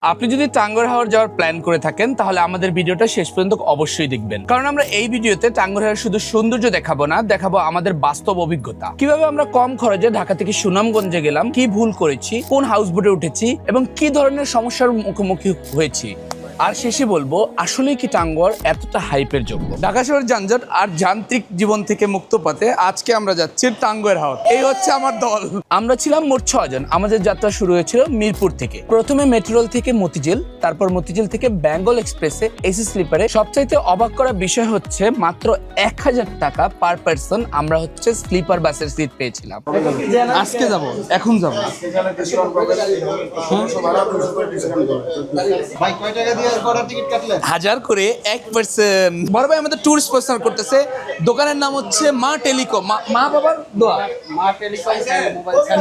আপনি যদি টাঙ্গুয়ার হাওর যাওয়ার প্ল্যান করে থাকেন তাহলে আমাদের ভিডিওটা শেষ পর্যন্ত অবশ্যই দেখবেন, কারণ আমরা এই ভিডিওতে টাঙ্গুয়ার হাওর শুধু সৌন্দর্য দেখাবো না, দেখাবো আমাদের বাস্তব অভিজ্ঞতা, কিভাবে আমরা কম খরচে ঢাকা থেকে সুনামগঞ্জে গেলাম, কি ভুল করেছি, কোন হাউস বোটে উঠেছি এবং কি ধরনের সমস্যার মুখোমুখি হয়েছি, আর শেষে বলবো আসলেই কি টাঙ্গুয়ার এতটা হাইপের যোগ্য। ঢাকা শহরের যানজট আর যান্ত্রিক জীবন থেকে মুক্ত পাতে আজকে আমরা যাচ্ছি টাঙ্গুয়ার হাওর। এই হচ্ছে আমার দল। আমরা ছিলাম মোট 6 জন। আমাদের যাত্রা শুরু হয়েছিল মিরপুর থেকে। প্রথমে মেট্রোরেল থেকে মতিঝিল, তারপর মতিঝিল থেকে বেঙ্গল এক্সপ্রেসে এসি স্লিপারে। সবচাইতে অবাক করা বিষয় হচ্ছে মাত্র 1000 টাকা পার পারসন আমরা হচ্ছে স্লিপার বাসের সিট পেয়েছিলাম। আজকে যাব, এখন যাব। ভাই কয় টাকা দিয়ে কটার টিকিট কাটলেন? 1000 করে 1%। বড় ভাই আমাদের ট্যুর স্পন্সর করতেছে। দোকানের নাম হচ্ছে মা টেলিকম। মা বাবার দোয়া,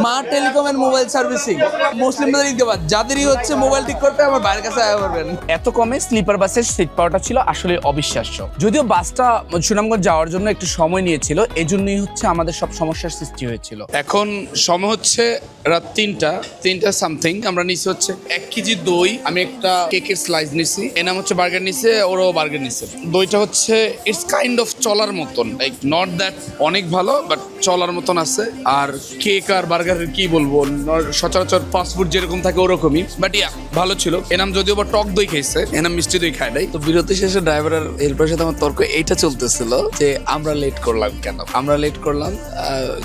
মা টেলিকম এন্ড মোবাইল সার্ভিসিং। মুসলিমদের ঈদগাবাদ, যাদেরই হচ্ছে মোবাইল ঠিক করতে আমার বাইরের কাছে আয়া করবেন। এত কমে স্লিপার বাসের সিট পাওয়াটা ছিল আসলে অবিশ্বাস্য। যদিও বাসটা সুনামগঞ্জ যাওয়ার জন্য একটু সময় নিয়েছিল, এজন্যই হচ্ছে আমাদের সব সমস্যার সৃষ্টি হয়েছিল। এখন সময় হচ্ছে রাত 3টা সামথিং। আমরা নিচে হচ্ছে 1 কেজি দই, আমি একটা কেকের স্লাইস নিছি, এর নাম হচ্ছে বার্গার নিছে, ওরও বার্গার নিছে। দইটা হচ্ছে ইটস কাইন্ড অফ চলার মতন, লাইক নট দ্যাট অনেক ভালো, বাট চলার মতন আছে। আর কেক আর বার্গারের কি বলবো, সচরাচর ফাস্ট ফুড যেরকম থাকে ওরকমই, বাট ইয়া ভালো ছিল। এনাম যদিও বা টক দই খাইছে, এনাম মিষ্টি দই খায় নাই। তো বিরতি শেষে ড্রাইভার আর হেল্পারের সাথে আমার তর্ক এইটা চলতেছিল যে আমরা লেট করলাম কেন। আমরা লেট করলাম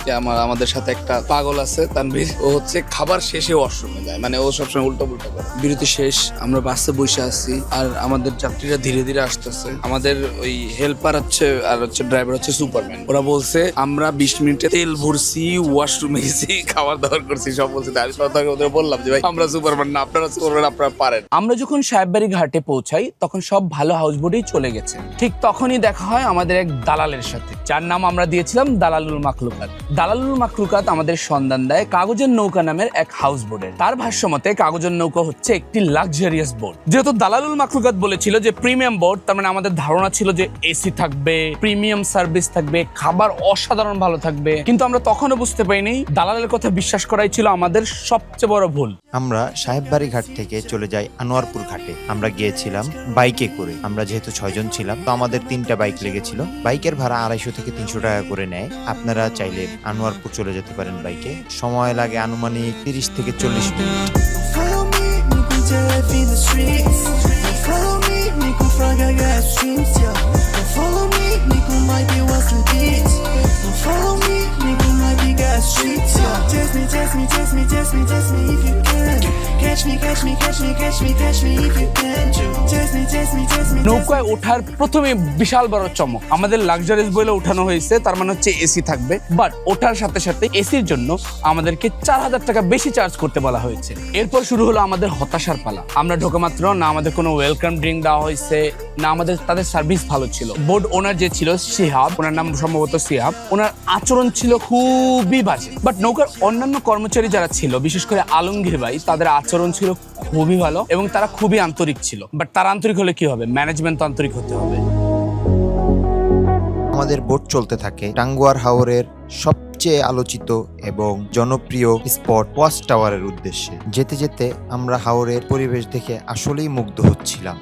যে আমাদের সাথে একটা পাগল আছে তানভীর, ও হচ্ছে খাবার শেষে ওয়াশরুমে যায়, মানে ও সবসময় উল্টো পুল্টো করে। বিরতি শেষ, আমরা বাসে বসে আছি আর আমাদের যাত্রীরা ধীরে ধীরে আসতেছে। আমাদের ওই হেল্পার হচ্ছে আর হচ্ছে ড্রাইভার হচ্ছে সুপারম্যান। ওরা বলছে আমরা 20 মিনিটে তেল ভরছি, ওয়াশরুমে গেছি, খাবার দাবার করছি, সব বলছে। আমি ওদের বললাম যে ভাই আমরা সুপারম্যান না, আপনারা সুপারম্যান, আপনারা পারেন। আমরা যখন সাহেববাড়ি ঘাটে পৌঁছাই তখন সব ভালো হাউস বোটেই চলে গেছে। ঠিক তখনই দেখা হয় আমাদের এক দালালের সাথে, যার নাম আমরা দিয়েছিলাম দালালুল মাখলুকাত। দালালুল মাখলুকাত আমাদের সন্ধান দেয় কাগজের নৌকা নামের এক হাউস বোটের। তার ভাষ্য মতে কাগজের নৌকা হচ্ছে একটি লাক্সারিয়াস বোট। যেহেতু দালালুল মাখলুকাত বলেছিল যে প্রিমিয়াম বোট, তার মানে আমাদের ধারণা ছিল যে এসি থাকবে, প্রিমিয়াম সার্ভিস থাকবে, খাবার অসাধারণ ভালো থাকবে। কিন্তু আমরা তখনও বুঝতে পারিনি দালালের কথা বিশ্বাস করাই ছিল আমাদের সবচেয়ে বড় ভুল। আমরা সাহেববাড়ি ঘাট থেকে চলে যাই আনোয়ারপুর ঘাটে। আমরা গিয়েছিলাম বাইকে করে। আমরা যেহেতু 6 জন ছিলাম, তো আমাদের 3টা বাইক লেগেছিল। বাইকের ভাড়া 250 থেকে 300 টাকা করে নেয়। আপনারা চাইলে আনোয়ারপুর চলে যেতে পারেন বাইকে। সময় লাগে আনুমানিক 30 থেকে 40 minute. Follow me, make me dive in the streets. Follow me, make me frog I got streams, yeah. Follow me, make me might be what's the beats. Follow me, make me might be got streets, yeah. Test me, test me, test me, test me, test me if you can. Catch me, catch me, catch me, catch me, catch me if you can. Test me, test me, test me. নৌকায় ওঠার প্রথমে বিশাল বড় চমক, আমাদের luxurious বলে উঠানো হয়েছে, তার মানে হচ্ছে এসি থাকবে। বাট ওঠার সাথে সাথে এসির জন্য আমাদেরকে 4000 টাকা বেশি চার্জ করতে বলা হয়েছে। এরপর শুরু হলো আমাদের হতাশার পালা। আমরা ঢোকা মাত্র না আমাদের কোনো ওয়েলকাম ড্রিঙ্ক দেওয়া হয়েছে, না আমাদের তাদের সার্ভিস ভালো ছিল। বোর্ড ওনার যে ছিল শিহাব, ওনার নাম সম্ভবত শিহাব, ওনার আচরণ ছিল খুবই বাজে। বাট নৌকার অন্যান্য কর্মচারী যারা ছিল, বিশেষ করে আলমগীর ভাই, তাদের আচরণ ছিল খুবই ভালো এবং তারা খুবই আন্তরিক ছিল। বাট তারা আন্তরিক হলে কি হবে, ম্যানেজমেন্ট তো আন্তরিক হতে হবে। আমাদের বোট চলতে থাকে টাঙ্গুয়ার হাওরের সবচেয়ে আলোচিত এবং জনপ্রিয় স্পট ওয়াচ টাওয়ারের উদ্দেশ্যে। যেতে যেতে আমরা হাওরের পরিবেশ দেখে আসলেই মুগ্ধ হচ্ছিলাম।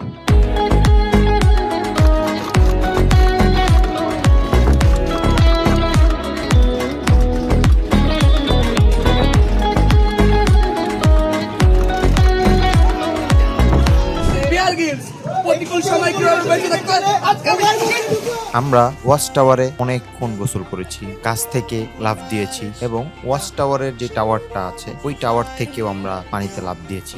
আমরা ওয়াচ টাওয়ারে অনেকক্ষণ গোসল করেছি, কাছ থেকে লাফ দিয়েছি এবং ওয়াচ টাওয়ারের যে টাওয়ারটা আছে ওই টাওয়ার থেকেও আমরা পানিতে লাফ দিয়েছি।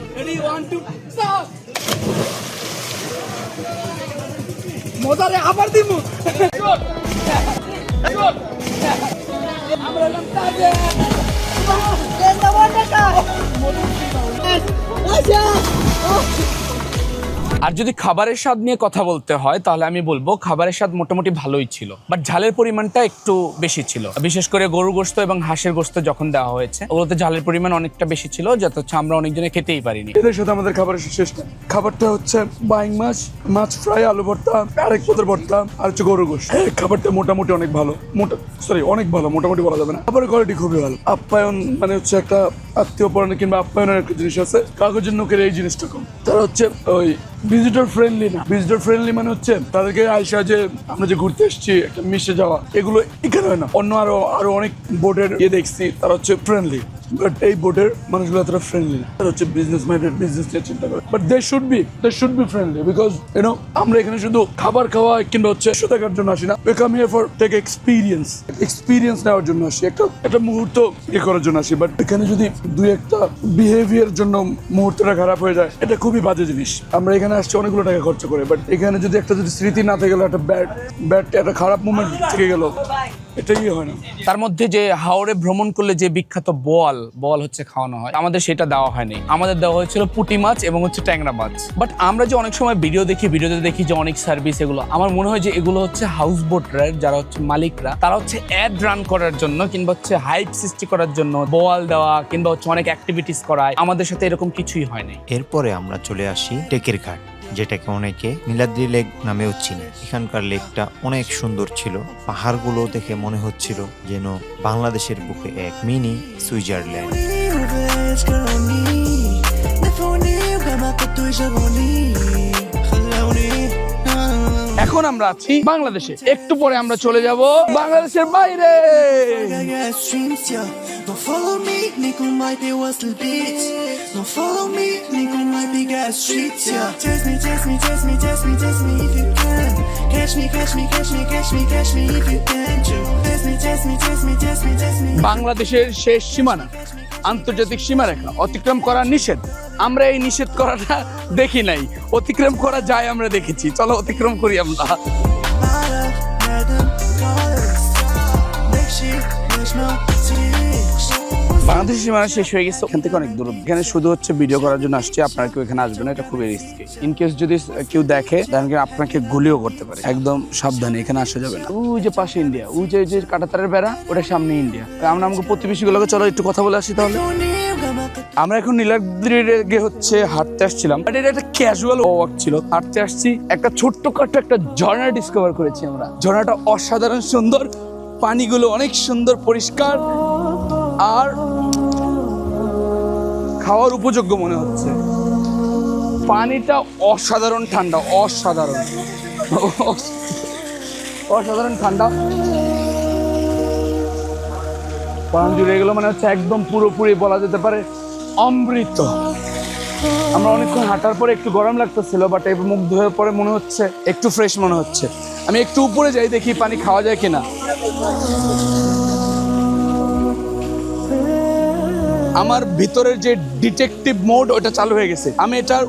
আর যদি খাবারের স্বাদ নিয়ে কথা বলতে হয় তাহলে আমি বলবো খাবারের স্বাদ মোটামুটি ভালোই ছিল, বাট ঝালের পরিমাণটা একটু বেশি ছিল। বিশেষ করে গরুর গোশত এবং হাঁসের গোশত যখন দেওয়া হয়েছে ওগুলোতে ঝালের পরিমাণ অনেকটা বেশি ছিল, যাতে হচ্ছে আমরা অনেকজনে খেতেই পারিনি। এদের সাথে আমাদের খাবারের শেষ না। খাবারটা হচ্ছে বাইং মাছ, মাছ ফ্রাই, আলু ভর্তা, আরেক পদের ভর্তা আর হচ্ছে গরুর গোশত। খাবারটা মোটামুটি অনেক ভালো, অনেক ভালো, মোটামুটি বলা যাবে না। খাবারের কোয়ালিটি খুবই ভালো। আপ্যায়ন মানে হচ্ছে একটা আত্মীয় পরায়ণ কিংবা আপ্যায়নের একটা জিনিস আছে, কাগজের নৌকের এই জিনিসটা কম। তারা হচ্ছে ওই ভিজিটর ফ্রেন্ডলি না। ভিজিটর ফ্রেন্ডলি মানে হচ্ছে তাদেরকে আইসা যে আমরা যে ঘুরতে এসেছি একটা মিশে যাওয়া, এগুলো এখানে হয় না। অন্য আরো অনেক বোটের দেখছি তারা হচ্ছে ফ্রেন্ডলি, বাট এই বোটের মানুষগুলো এতটা ফ্রেন্ডলি না। তারা হচ্ছে বিজনেস মাইন্ডেড, বিজনেস নিয়ে চিন্তা করে। But they should be friendly, because আমরা এখানে শুধু খাবার খাওয়া কিংবা হচ্ছে দেখার জন্য আসি না। We come here for take experience নেওয়ার জন্য আসি, একটা মুহূর্ত করার জন্য আসি। বাট এখানে যদি দুই একটা বিহেভিয়ার জন্য মুহূর্তটা খারাপ হয়ে যায়, এটা খুবই বাজে জিনিস। আমরা এখানে আসছি অনেকগুলো টাকা খরচ করে, বাট এখানে যদি একটা স্মৃতি না থেকে গেল, একটা ব্যাড একটা খারাপ মুভমেন্ট থেকে গেল, এটাই হয় না। তার মধ্যে যে হাওড়ে ভ্রমণ করলে যে বিখ্যাত বল হচ্ছে খাওয়ানো হয়, আমাদের সেটা দেওয়া হয়নি। আমাদের দেওয়া হয়েছিল পুঁটি মাছ এবং হচ্ছে ট্যাংরা মাছ। বাট আমরা যে অনেক সময় ভিডিওতে দেখি যে অনেক সার্ভিস, এগুলো আমার মনে হয় যে এগুলো হচ্ছে হাউস বোটরা যারা হচ্ছে মালিকরা, তারা হচ্ছে অ্যাড রান করার জন্য কিংবা হচ্ছে হাইপ সৃষ্টি করার জন্য বোয়াল দেওয়া কিংবা হচ্ছে অনেক অ্যাক্টিভিটিস করায়। আমাদের সাথে এরকম কিছুই হয় নাই। এরপরে আমরা চলে আসি টেকের ঘাট, যেটাকে অনেকে নীলাদ্রি লেক নামেও চিনে। এখানকার লেকটা অনেক সুন্দর ছিল। পাহাড়গুলো দেখে মনে হচ্ছিল যেন বাংলাদেশের বুকে এক মিনি সুইজারল্যান্ড। এখন আমরা আছি বাংলাদেশে, একটু পরে আমরা চলে যাব বাংলাদেশের বাইরে। Don't follow me, nigga might be what's the beat. Don't follow me, nigga might be gas streets, yeah. Chase me if you can. Catch me if you can. Chase me. বাংলাদেশের শেষ সীমানা, আন্তর্জাতিক সীমারেখা অতিক্রম করা নিষেধ। আমরা এই নিষেধ করাটা দেখি নাই, অতিক্রম করা যায় আমরা দেখেছি। চলো অতিক্রম করি আমরা। বাংলাদেশের সীমানা শেষ হয়ে গেছে, এখান থেকে অনেক দূর। এখানে শুধু হচ্ছে ভিডিও করার জন্য আসছে, আপনারা কেউ এখানে আসবেন না, এটা খুবই রিস্কি। ইনকেস যদি কেউ দেখে তাহলে আপনাকে গুলিও করতে পারে, একদম সাবধানে এখানে আসা যাবে না। ওই যে পাশে ইন্ডিয়া, ওই যে কাঁটাতারের বেড়া, ওটা সামনে ইন্ডিয়া। আমরা আমাকে প্রতিবেশীগুলোকে চলো একটু কথা বলে আসি তাহলে। আমরা এখন নীলাদ্রি লেকে হচ্ছে হাঁটতে আসছিলাম, বাট এটা একটা ক্যাজুয়াল ওয়াক ছিল। হাঁটতে আসছি, একটা ছোট্টখাটো একটা ঝর্ণা ডিসকভার করেছি আমরা। ঝর্ণাটা অসাধারণ সুন্দর, পানিগুলো অনেক সুন্দর পরিষ্কার আর খাওয়ার উপযোগ্য মনে হচ্ছে। পানিটা অসাধারণ ঠান্ডা, অসাধারণ ঠান্ডা। প্রাণ জুড়ে গেলো, মানে হচ্ছে একদম পুরোপুরি বলা যেতে পারে অমৃত। আমরা অনেকক্ষণ হাঁটার পরে একটু গরম লাগতেছিল, বাট এই মুখ ধোয়ার পরে মনে হচ্ছে একটু ফ্রেশ মনে হচ্ছে। আমি একটু উপরে যাই, দেখি পানি খাওয়া যায় কিনা। আমার ভিতরের যে ডিটেকটিভ মোড ওটা চালু হয়ে গেছে। আমি এটার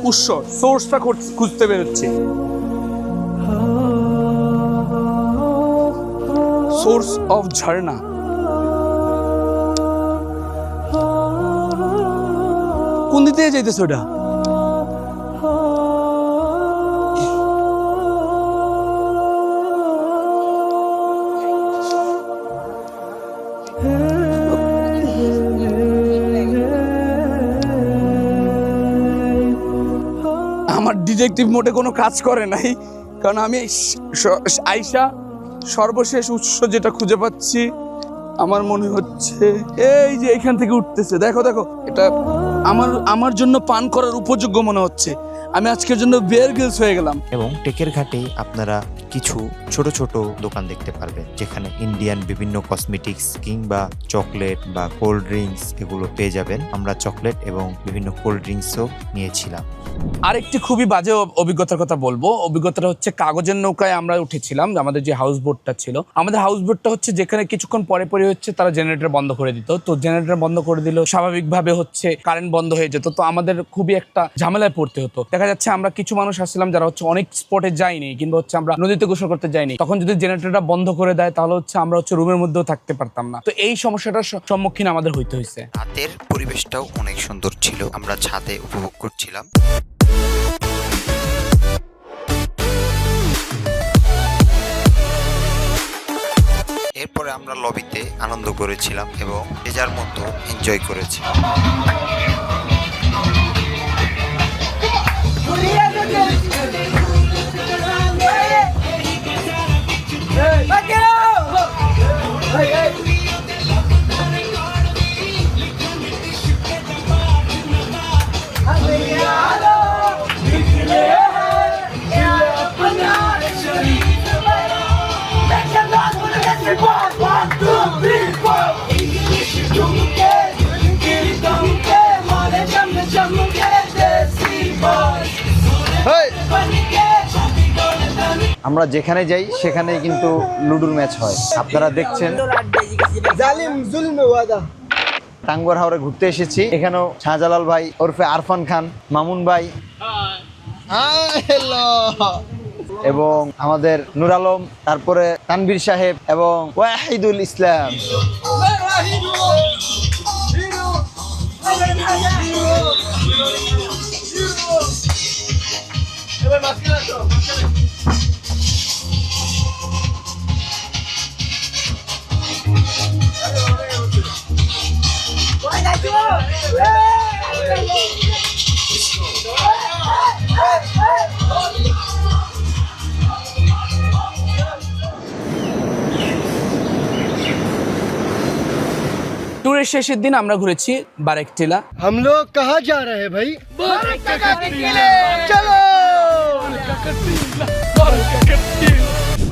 সোর্সটা খুঁজতে বেরোচ্ছি। সোর্স অফ ঝর্ণা কোন দিক দিয়ে যাইতেছে ওটা? আমার ডিটেকটিভ মোডে কোনো কাজ করে নাই, কারণ আমি আইসা সর্বশেষ উৎস যেটা খুঁজে পাচ্ছি, আমার মনে হচ্ছে এই যে এখান থেকে উঠতেছে। দেখো এটা আমার জন্য পান করার উপযোগ্য মনে হচ্ছে। আমি আজকের জন্য বেয়ার গ্রিলস হয়ে গেলাম। এবং টেকের ঘাটে আপনারা কিছু ছোট ছোট দোকান দেখতে পারবেন, যেখানে ইন্ডিয়ান বিভিন্ন কসমেটিক্স কিংবা চকলেট বা কোল্ড ড্রিঙ্কস এগুলো পেয়ে যাবেন। আমরা চকলেট এবং বিভিন্ন কোল্ড ড্রিঙ্কসও নিয়েছিলাম। আরেকটি খুবই বাজে অভিজ্ঞতার কথা বলবো। অভিজ্ঞতাটা হচ্ছে কাগজের নৌকায় আমরা উঠেছিলাম। আমাদের যে হাউস বোটটা ছিল, আমাদের হাউস বোটটা হচ্ছে যেখানে কিছুক্ষণ পরে হচ্ছে তারা জেনারেটর বন্ধ করে দিত। তো জেনারেটর বন্ধ করে দিল, স্বাভাবিকভাবে হচ্ছে কারেন্ট বন্ধ হয়ে যেত। তো আমাদের খুবই একটা ঝামেলায় পড়তে হতো। দেখা যাচ্ছে আমরা কিছু মানুষ আসছিলাম যারা হচ্ছে অনেক স্পটে যাইনি, কিংবা হচ্ছে আমরা নদীতে গোসল করতে যাইনি। তখন যদি জেনারেটরটা বন্ধ করে দেয় তাহলে হচ্ছে আমরা হচ্ছে রুমের মধ্যেও থাকতে পারতাম না। তো এই সমস্যাটার সম্মুখীন আমাদের হইতে হয়েছে। রাতের পরিবেশটাও অনেক সুন্দর ছিল, আমরা ছাদে উপভোগ করছিলাম। আমরা লবিতে আনন্দ করেছিলাম এবং যে যার মতো এনজয় করেছি। আমরা যেখানে যাই সেখানেই কিন্তু লুডুর ম্যাচ হয়। আপনারা দেখছেন টাঙ্গুয়ার হাওরে ঘুরতে এসেছি। এখানেও শাহজালাল ভাই ওরফে আরফান খান, মামুন ভাই এবং আমাদের নূর আলম, তারপরে তানভীর সাহেব এবং ওয়াহিদুল ইসলাম। ট্যুরের শেষের দিন আমরা ঘুরেছি বারেকটিলা। हम लोग कहाँ जा रहे हैं भाई?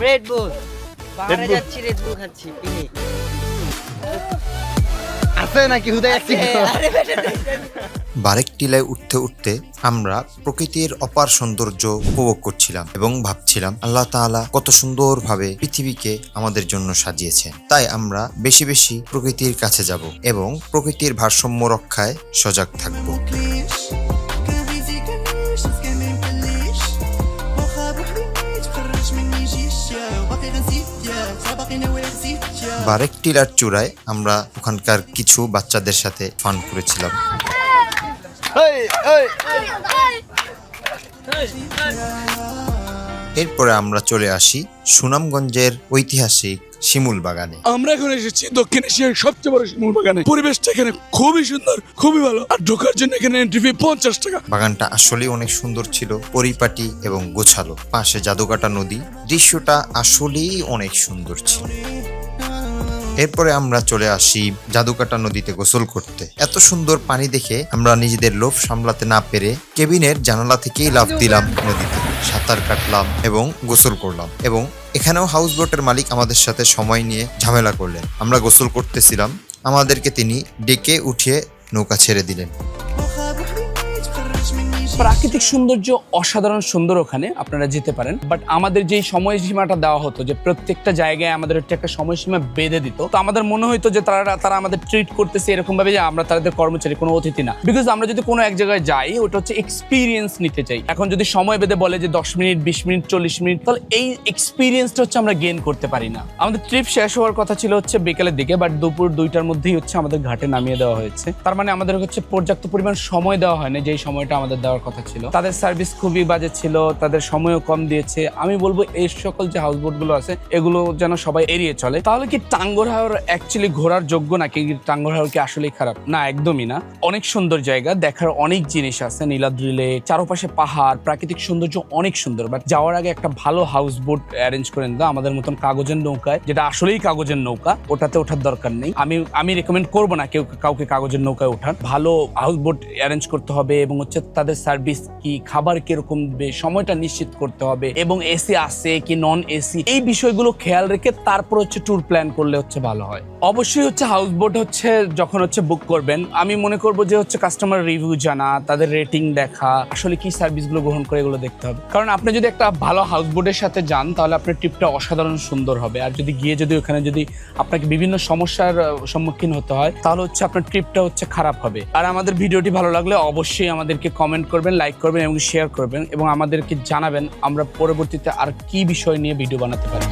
রেড বুল বাইরে যাচ্ছি, রেড বুল খাচ্ছি পিকনিক। আছে নাকি হুদাই একটি বারেকটিলায় উঠতে উঠতে আমরা প্রকৃতির অপার সৌন্দর্য উপভোগ করছিলাম এবং ভাবছিলাম আল্লাহ তাআলা কত সুন্দরভাবে পৃথিবীকে আমাদের জন্য সাজিয়েছেন। তাই আমরা বেশি বেশি প্রকৃতির কাছে যাব এবং প্রকৃতির ভারসাম্য রক্ষায় সজাগ থাকব। বারেকটিলার চূড়ায় আমরা ওখানকার কিছু বাচ্চাদের সাথে ফান করেছিলাম। এরপরে আমরা চলে আসি সুনামগঞ্জের ঐতিহাসিক শিমুল বাগানে। আমরা এখন এসেছি দক্ষিণ এশিয়ার সবচেয়ে বড় শিমুল বাগানে। পরিবেশটা এখানে খুবই সুন্দর, খুবই ভালো। আর ঢোকার জন্য এখানে এন্ট্রি ফি 50 টাকা। বাগানটা আসলেই অনেক সুন্দর ছিল, পরিপাটি এবং গোছালো। পাশে জাদুকাটা নদী, দৃশ্যটা আসলেই অনেক সুন্দর ছিল। এরপরে আমরা চলে আসি জাদুকাটা নদীতে গোসল করতে। এত সুন্দর পানি দেখে আমরা নিজেদের লোভ সামলাতে না পেরে কেবিনের জানালা থেকেই লাফ দিলাম নদীতে, সাঁতার কাটলাম এবং গোসল করলাম। এবং এখানেও হাউস বোটের মালিক আমাদের সাথে সময় নিয়ে ঝামেলা করলেন। আমরা গোসল করতেছিলাম, আমাদেরকে তিনি ডেকে উঠিয়ে নৌকা ছেড়ে দিলেন। প্রাকৃতিক সৌন্দর্য অসাধারণ সুন্দর, ওখানে আপনারা যেতে পারেন। বাট আমাদের যেই সময়সীমাটা দেওয়া হতো, যে প্রত্যেকটা জায়গায় আমাদের একটা সময়সীমা বেঁধে দিত, তো আমাদের মনে হতো যে তারা আমাদের ট্রিট করতেছে এরকম ভাবে যে আমরা তাদের কর্মচারী, কোনো অতিথি না। বিকজ আমরা যদি কোনো এক জায়গায় যাই, ওটা হচ্ছে এক্সপিরিয়েন্স নিতে চাই। এখন যদি সময় বেঁধে বলে যে 10 মিনিট, 20 মিনিট, 40 মিনিট, তাহলে এই এক্সপিরিয়েন্সটা হচ্ছে আমরা গেইন করতে পারি না। আমাদের ট্রিপ শেষ হওয়ার কথা ছিল হচ্ছে বিকেলের দিকে, বাট দুপুর 2টার মধ্যেই হচ্ছে আমাদের ঘাটে নামিয়ে দেওয়া হয়েছে। তার মানে আমাদের হচ্ছে পর্যাপ্ত পরিমাণ সময় দেওয়া হয় না, যেই সময়টা আমাদের দেওয়ার কথা ছিল। তাদের সার্ভিস খুবই বাজে ছিল, তাদের সময়ও কম দিয়েছে। আমি বলবো এই সকল যে হাউস বোট গুলো আছে এগুলো যেন সবাই এড়িয়ে চলে। তাহলে কি টাঙ্গুয়ার হাওর অ্যাকচুয়ালি ঘোরার যোগ্য নাকি? টাঙ্গুয়ার হাওর কি আসলেই খারাপ? না, একদমই না। অনেক সুন্দর জায়গা, দেখার অনেক জিনিস আছে। নীলাদ্রি লেক, চারপাশে পাহাড়, প্রাকৃতিক সৌন্দর্য অনেক সুন্দর। বাট যাওয়ার আগে একটা ভালো হাউস বোট অ্যারেঞ্জ করে নিতে, আমাদের মতন কাগজের নৌকায়, যেটা আসলেই কাগজের নৌকা, ওটাতে ওঠার দরকার নেই। আমি রেকমেন্ড করবো না কাউকে কাগজের নৌকায় ওঠার। ভালো হাউস বোট অ্যারেঞ্জ করতে হবে এবং হচ্ছে তাদের সার্ভিস কি, খাবার কিরকম দেবে, সময়টা নিশ্চিত করতে হবে এবং এসি আছে কি নন এসি, এই বিষয়গুলো খেয়াল রেখে তারপর হচ্ছে ট্যুর প্ল্যান করলে হচ্ছে ভালো হয়। অবশ্যই হচ্ছে হাউস বোট হচ্ছে যখন হচ্ছে বুক করবেন, আমি মনে করবো যে হচ্ছে কাস্টমার রিভিউ জানা, তাদের রেটিং দেখা, আসলে কি সার্ভিসগুলো গ্রহণ করে এগুলো দেখতে হবে। কারণ আপনি যদি একটা ভালো হাউস বোটের সাথে যান, তাহলে আপনার ট্রিপটা অসাধারণ সুন্দর হবে। আর যদি গিয়ে যদি ওখানে যদি আপনাকে বিভিন্ন সমস্যার সম্মুখীন হতে হয়, তাহলে হচ্ছে আপনার ট্রিপটা হচ্ছে খারাপ হবে। আর আমাদের ভিডিওটি ভালো লাগলে অবশ্যই আমাদেরকে কমেন্ট করবেন, লাইক করবেন এবং শেয়ার করবেন এবং আমাদেরকে জানাবেন আমরা পরবর্তীতে আর কি বিষয় নিয়ে ভিডিও বানাতে পারি।